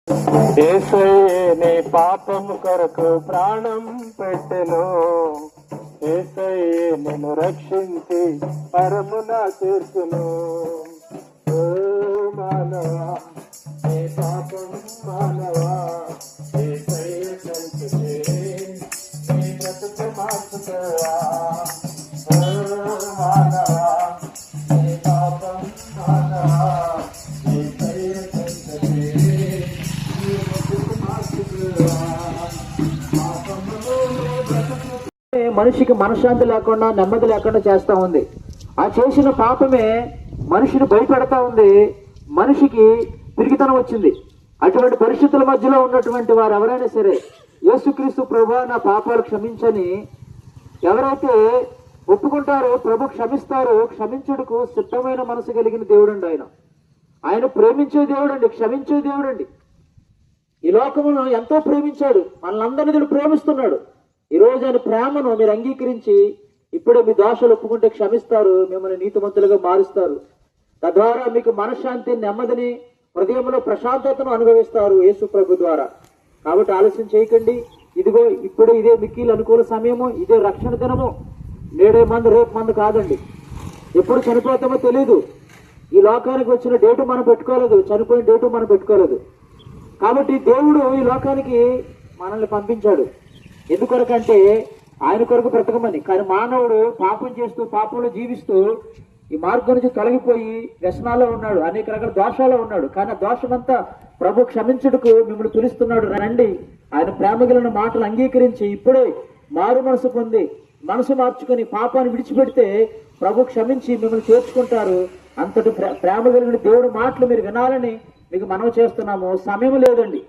యేసయ్యే నీ పాపం కొరకు ప్రాణం పెట్టెను. యేసయ్యే నిన్ను రక్షించి పరమున తీర్చును. ఓ మానవా, నీ పాపం మానవా, యేసయ్య కలిసితే నీ బ్రతుకు మార్చుతావా. ఓ మానవా, నీ పాపం మానవా, యేసయ్య కలిసితే మనిషికి మనశ్శాంతి లేకుండా నెమ్మది లేకుండా చేస్తా ఉంది. ఆ చేసిన పాపమే మనిషిని భయపెడతా ఉంది. మనిషికి పిరికితనం వచ్చింది. అటువంటి పరిస్థితుల మధ్యలో ఉన్నటువంటి వారు ఎవరైనా సరే యేసుక్రీస్తు ప్రభువా నా పాపాలు క్షమించని ఎవరైతే ఒప్పుకుంటారో ప్రభు క్షమిస్తారు. క్షమించుటకు సిద్ధమైన మనసు కలిగిన దేవుడండి ఆయన. ఆయన ప్రేమించే దేవుడండి, క్షమించే దేవుడండి. ఈ లోకమును ఎంతో ప్రేమించాడు, మనల్ని ప్రేమిస్తున్నాడు. ఈ రోజు ఆయన ప్రేమను మీరు అంగీకరించి ఇప్పుడే మీ దోషాలు ఒప్పుకుంటే క్షమిస్తారు, మిమ్మల్ని నీతిమంతులుగా మారుస్తారు. తద్వారా మీకు మనశ్శాంతి, నెమ్మదిని, హృదయంలో ప్రశాంతతను అనుభవిస్తారు యేసు ప్రభు ద్వారా. కాబట్టి ఆలస్యం చేయకండి. ఇదిగో ఇప్పుడు ఇదే మిక్కిలి అనుకూల సమయము, ఇదే రక్షణ దినము. నేడే మంది రేపు మంది కాదండి. ఎప్పుడు చనిపోతామో తెలీదు. ఈ లోకానికి వచ్చిన డేటు మనం పెట్టుకోలేదు, చనిపోయిన డేటు మనం పెట్టుకోలేదు. కాబట్టి దేవుడు ఈ లోకానికి మనల్ని పంపించాడు. ఎందుకొరకంటే ఆయన కొరకు బ్రతకమని. కానీ మానవుడు పాపం చేస్తూ పాపంలో జీవిస్తూ ఈ మార్గం నుంచి తొలగిపోయి వ్యసనాల్లో ఉన్నాడు, అనేక రకాల దోషాల్లో ఉన్నాడు. కానీ ఆ దోషమంతా ప్రభు క్షమించుటకు మిమ్మల్ని పిలుస్తున్నాడు. రండి, ఆయన ప్రేమగలిగిన మాటలు అంగీకరించి ఇప్పుడే మారు మనసు పొంది మనసు మార్చుకొని పాపాన్ని విడిచిపెడితే ప్రభు క్షమించి మిమ్మల్ని చేర్చుకుంటారు. అంతటి ప్రేమ కలిగిన దేవుడి మాటలు మీరు వినాలని మీకు మనవి చేస్తున్నాము. సమయం లేదండి.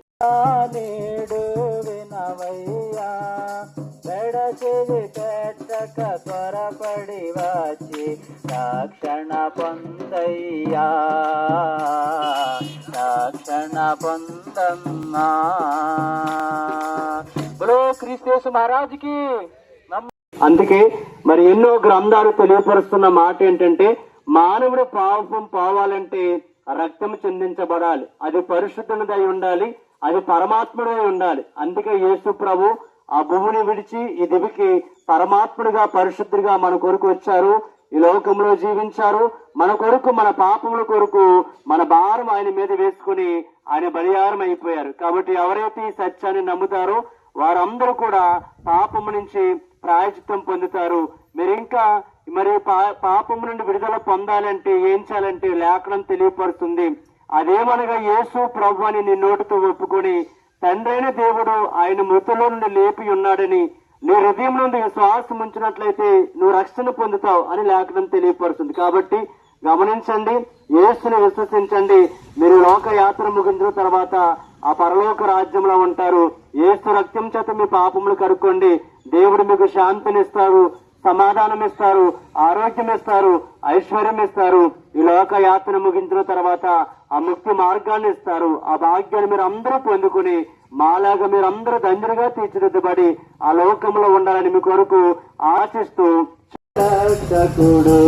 నేడు వినవయ్యా, పెడచెవి పెట్టక త్వరపడి వచ్చి రక్షణ పొందయ్యా, రక్షణ పొందమ్మా. బలో క్రీస్తు మహారాజుకి. అందుకే మరి ఎన్నో గ్రంథాలు తెలియపరుస్తున్న మాట ఏంటంటే, మానవుడు పాపం పోవాలంటే రక్తం చెందించబడాలి. అది పరిశుద్ధునిదై ఉండాలి, అది పరమాత్ముడై ఉండాలి. అందుకే యేసు ప్రభు ఆ భూమిని విడిచి ఈ దివికి పరమాత్ముడిగా పరిశుద్ధుడిగా మన కొరకు వచ్చారు, ఈ లోకంలో జీవించారు. మన కొరకు, మన పాపముల కొరకు మన భారం ఆయన మీద వేసుకుని ఆయన బలియారం అయిపోయారు. కాబట్టి ఎవరైతే ఈ సత్యాన్ని నమ్ముతారో వారందరూ కూడా పాపము నుంచి ప్రాయశ్చిత్తం పొందుతారు. మీరు ఇంకా మరి పాపము నుండి విడుదల పొందాలంటే ఏం చేయాలంటే లేఖనం తెలియపరుస్తుంది. అదేమనగా యేసు ప్రభు అని నీ నోటితో ఒప్పుకొని తండ్రైన దేవుడు ఆయన మృతుల్లో నుండి లేపి ఉన్నాడని నీ హృదయం నుండి విశ్వాసం ఉంచినట్లయితే నువ్వు రక్షణ పొందుతావు అని లేఖనం తెలియపరుస్తుంది. కాబట్టి గమనించండి, యేసుని విశ్వసించండి. మీరు లోక యాత్ర ముగించిన తర్వాత ఆ పరలోక రాజ్యంలో ఉంటారు. యేసు రక్తం చేత మీ పాపములు కడుక్కోండి. దేవుడు మీకు శాంతినిస్తారు, సమాధానం ఇస్తారు, ఆరోగ్యం ఇస్తారు, ఐశ్వర్యం ఇస్తారు. ఈ లోక యాత్ర ముగించిన తర్వాత ఆ ముక్తి మార్గాన్ని ఇస్తారు. ఆ భాగ్యాన్ని మీరు అందరూ పొందుకుని మాలాగా మీరు అందరూ ధన్యులుగా తీర్చిదిద్దబడి ఆ లోకంలో ఉండాలని మీ కొరకు ఆశిస్తూ, రక్షకుడు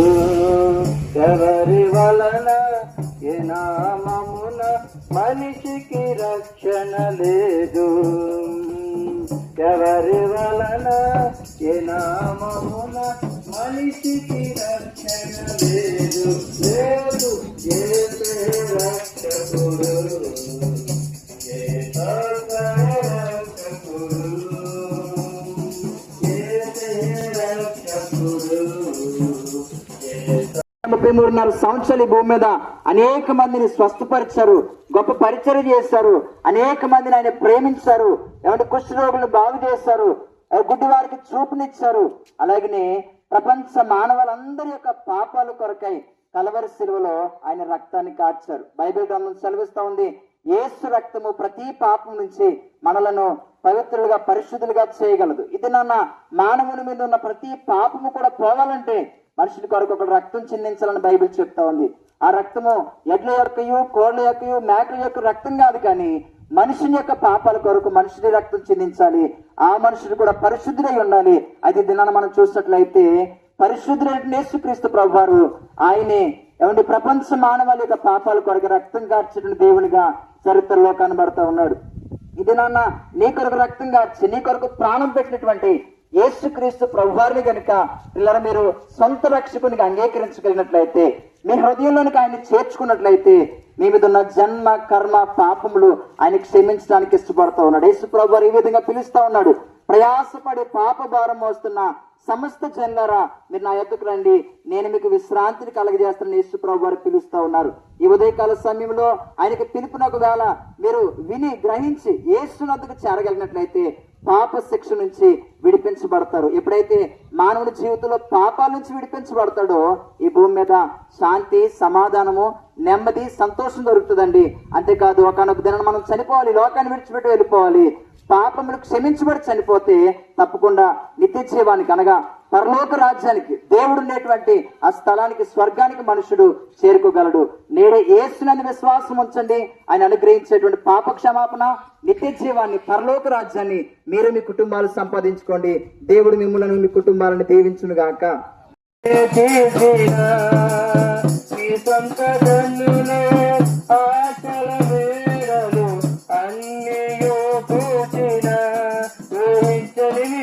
ఎవరి వలన ఏ నామమున మనిషికి రక్షణ లేదు, ఎవరి వలన ఏ నామమున మనిషికి రక్షణ లేదు, లేదు యేసే రక్షకుడు, యేసే రక్షకుడు, యేసే రక్షకుడు. 33.5 సంవత్సరాలు ఈ భూమి మీద అనేక మందిని స్వస్థపరిచారు, గొప్ప పరిచర్య చేశారు, అనేక మందిని ఆయన ప్రేమించారు, ఏమంటే కుష్ఠరోగులను బాగు చేశారు, గుడ్డి వారికి చూపునిచ్చారు. అలాగనే ప్రపంచ మానవులందరి యొక్క పాపాల కొరకై కలవరి శిలువలో ఆయన రక్తాన్ని కార్చారు. బైబిల్ గ్రంథం సెలవిస్తా ఉంది, యేసు రక్తము ప్రతి పాపం నుంచి మనలను పవిత్రులుగా పరిశుద్ధులుగా చేయగలదు. ఇది నాన్న మానవుని మీద ఉన్న ప్రతి పాపము కూడా పోవాలంటే మనుషుల కొరకు ఒక రక్తం చిందించాలని బైబిల్ చెప్తా ఉంది. ఆ రక్తము ఎడ్ల యొక్కయు, కోళ్ల యొక్కయు, మేకల యొక్క రక్తం కాదు, కానీ మనుషుని యొక్క పాపాల కొరకు మనుషుని రక్తం చిందించాలి. ఆ మనుషుడు కూడా పరిశుద్ధుడై ఉండాలి. అయితే దినాన్ని మనం చూసినట్లయితే పరిశుద్ధుడైన యేసుక్రీస్తు ప్రభువారు ఆయనే ఏమంటే ప్రపంచ మానవాళి యొక్క పాపాల కొరకు రక్తం కార్చిన దేవునిగా చరిత్రలో కనబడతా ఉన్నాడు. ఇది నాన్న నీ కొరకు రక్తం కార్చి నీ కొరకు ప్రాణం పెట్టినటువంటి యేసుక్రీస్తు ప్రభువారిని గనుక పిల్లలు మీరు సొంత రక్షకునికి అంగీకరించగలిగినట్లయితే, మీ హృదయంలోనికి ఆయన చేర్చుకున్నట్లయితే, మీ మీద ఉన్న జన్మ కర్మ పాపములు ఆయన క్షమించడానికి ఇష్టపడుతూ ఉన్నాడు. యేసు ప్రభువారు ఈ విధంగా పిలుస్తా ఉన్నాడు, ప్రయాసపడి పాప భారం మోస్తున్న సమస్త జనులారా మీరు నా యొద్దకు రండి, నేను మీకు విశ్రాంతిని కలగజేస్తానని యేసు ప్రభు వారు పిలుస్తా ఉన్నారు. ఈ ఉదయకాల సమయంలో ఆయనకి పిలుపున ఒకవేళ మీరు విని గ్రహించి యేసునొద్దకు చేరగలిగినట్లయితే పాప శిక్ష నుంచి విడిపించబడతారు. ఎప్పుడైతే మానవుడి జీవితంలో పాపాల నుంచి విడిపించబడతాడో ఈ భూమి మీద శాంతి, సమాధానము, నెమ్మది, సంతోషం దొరుకుతుందండి. అంతేకాదు ఒకనొక దినం మనం చనిపోవాలి, లోకాన్ని విడిచిపెట్టి వెళ్ళిపోవాలి. పాపములు క్షమించబడి చనిపోతే తప్పకుండా నిత్య జీవానికి అనగా పరలోక రాజ్యానికి, దేవుడు ఉండేటువంటి ఆ స్థలానికి, స్వర్గానికి మనుషుడు చేరుకోగలడు. నేడే యేసునందు విశ్వాసం ఉంచండి, ఆయన అనుగ్రహించేటువంటి పాప క్షమాపణ, నిత్య జీవాన్ని, పరలోక రాజ్యాన్ని మీరు మీ కుటుంబాలు సంపాదించుకోండి. దేవుడు మిమ్మల్ని మీ కుటుంబాలను దీవించును గాక.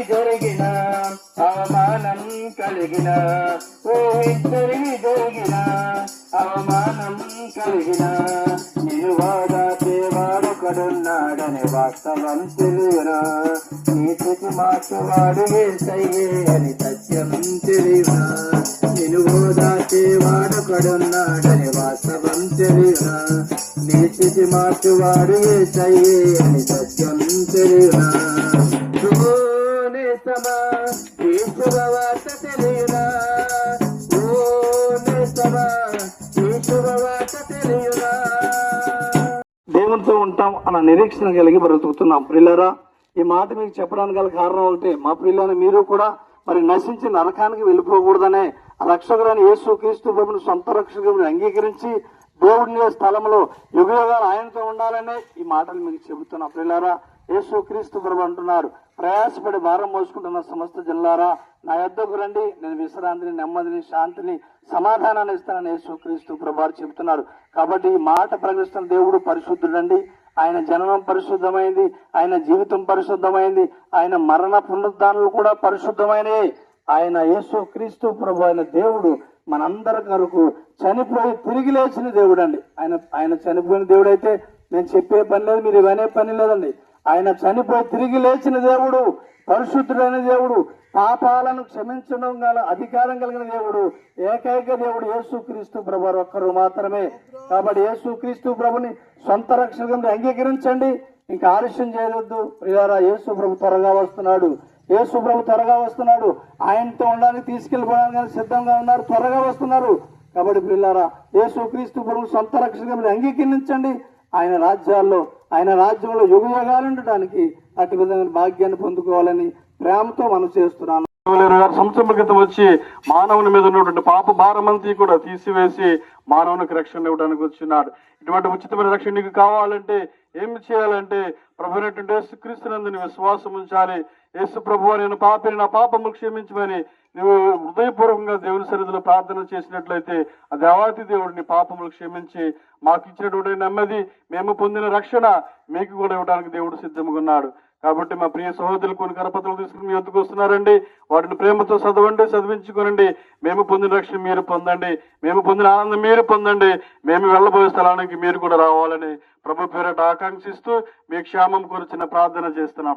జరిగిన అవమానం కలిగిన అవమానం కలిగిన నేను వాడొకడున్నాడని వాస్తవం తెలియనా, నీ స్థితి మార్చువాడు యేసయ్యే అని సత్యం తెలియనా, నేను వాడొకడున్నాడని వాస్తవం తెలియనా, నీ స్థితి మార్చువాడు యేసయ్యే అని సత్యం తెలియనా. దేవునితో ఉంటాం అన్న నిరీక్షణ కలిగి బ్రతుకుతున్నాం. ప్రియులారా, ఈ మాట మీకు చెప్పడానికి గల కారణం ఒకటి, మా ప్రియులని మీరు కూడా మరి నశించి నరకానికి వెళ్ళిపోకూడదనే రక్షకుడైన యేసుక్రీస్తు ప్రభువుని సొంత రక్షకుడిని అంగీకరించి దేవుడి స్థలంలో యుగయుగాలు ఆయనతో ఉండాలనే ఈ మాటలు మీకు చెబుతున్నా. ప్రియులారా, యేసుక్రీస్తు ప్రభు అంటున్నారు, ప్రయాసపడి భారం మోసుకుంటున్న సమస్త జనులారా నా యొద్దకు రండి, నేను విశ్రాంతిని, నెమ్మదిని, శాంతిని, సమాధానాన్ని ఇస్తానని యేసుక్రీస్తు ప్రభు చెబుతున్నారు. కాబట్టి ఈ మాట ప్రకటిస్తున్న దేవుడు పరిశుద్ధుడండి. ఆయన జననం పరిశుద్ధమైంది, ఆయన జీవితం పరిశుద్ధమైంది, ఆయన మరణ పునరుద్ధానాలు కూడా పరిశుద్ధమైనవి. ఆయన యేసుక్రీస్తు ప్రభు అయిన దేవుడు మనందరి కొరకు చనిపోయి తిరిగి లేచిన దేవుడు అండి. ఆయన చనిపోయిన దేవుడు అయితే నేను చెప్పే పని లేదు, మీరు ఇవనే పని లేదండి. ఆయన చనిపోయి తిరిగి లేచిన దేవుడు, పరిశుద్ధుడైన దేవుడు, పాపాలను క్షమించడం గల అధికారం కలిగిన దేవుడు, ఏకైక దేవుడు యేసుక్రీస్తు ప్రభు ఒక్కరు మాత్రమే. కాబట్టి యేసుక్రీస్తు ప్రభుని సొంత రక్షకుడిని అంగీకరించండి, ఇంకా ఆలస్యం చేయవద్దు. ప్రియారా, యేసు ప్రభు త్వరగా వస్తున్నాడు, యేసు ప్రభు త్వరగా వస్తున్నాడు. ఆయనతో ఉండడానికి, తీసుకెళ్లిపోవడానికి సిద్ధంగా ఉన్నారు, త్వరగా వస్తున్నారు. కాబట్టి ప్రియులారా, యేసుక్రీస్తు ప్రభు సొంత రక్షకుడిని అంగీకరించండి. ఆయన రాజ్యంలో యుగయుగాలు ఉండటానికి అటు విధమైన భాగ్యాన్ని పొందుకోవాలని ప్రేమతో మనం చేస్తున్నాను. 2026 సంవత్సరం క్రితం వచ్చి మానవుని మీద ఉన్నటువంటి పాప భారమంతా కూడా తీసివేసి మానవునికి రక్షణ ఇవ్వడానికి వచ్చినాడు. ఇటువంటి ఉచితమైన రక్షణ నీకు కావాలంటే ఏమి చేయాలంటే ప్రభువైనటువంటి యేసుక్రీస్తునందు విశ్వాసం ఉంచాలి. యేసు ప్రభువా, నేను పాపిని, నా పాపము క్షమించమని నువ్వు హృదయపూర్వకంగా దేవుని సన్నిధిలో ప్రార్థన చేసినట్లయితే ఆ దేవాతి దేవుడిని పాపములు క్షమించి మాకు ఇచ్చినటువంటి నెమ్మది, మేము పొందిన రక్షణ మీకు కూడా ఇవ్వడానికి దేవుడు సిద్ధంగా ఉన్నాడు. కాబట్టి మా ప్రియ సహోదరులు కొన్ని కరపత్రాలు తీసుకుని మీ వద్దకు వస్తున్నారండి. వాటిని ప్రేమతో చదవండి, చదివించుకోనండి. మేము పొందిన రక్షణ మీరు పొందండి, మేము పొందిన ఆనందం మీరు పొందండి, మేము వెళ్ళబోయే స్థలానికి మీరు కూడా రావాలని ప్రభు పేరట ఆకాంక్షిస్తూ మీ క్షేమం గురించిన ప్రార్థన చేస్తున్నాం.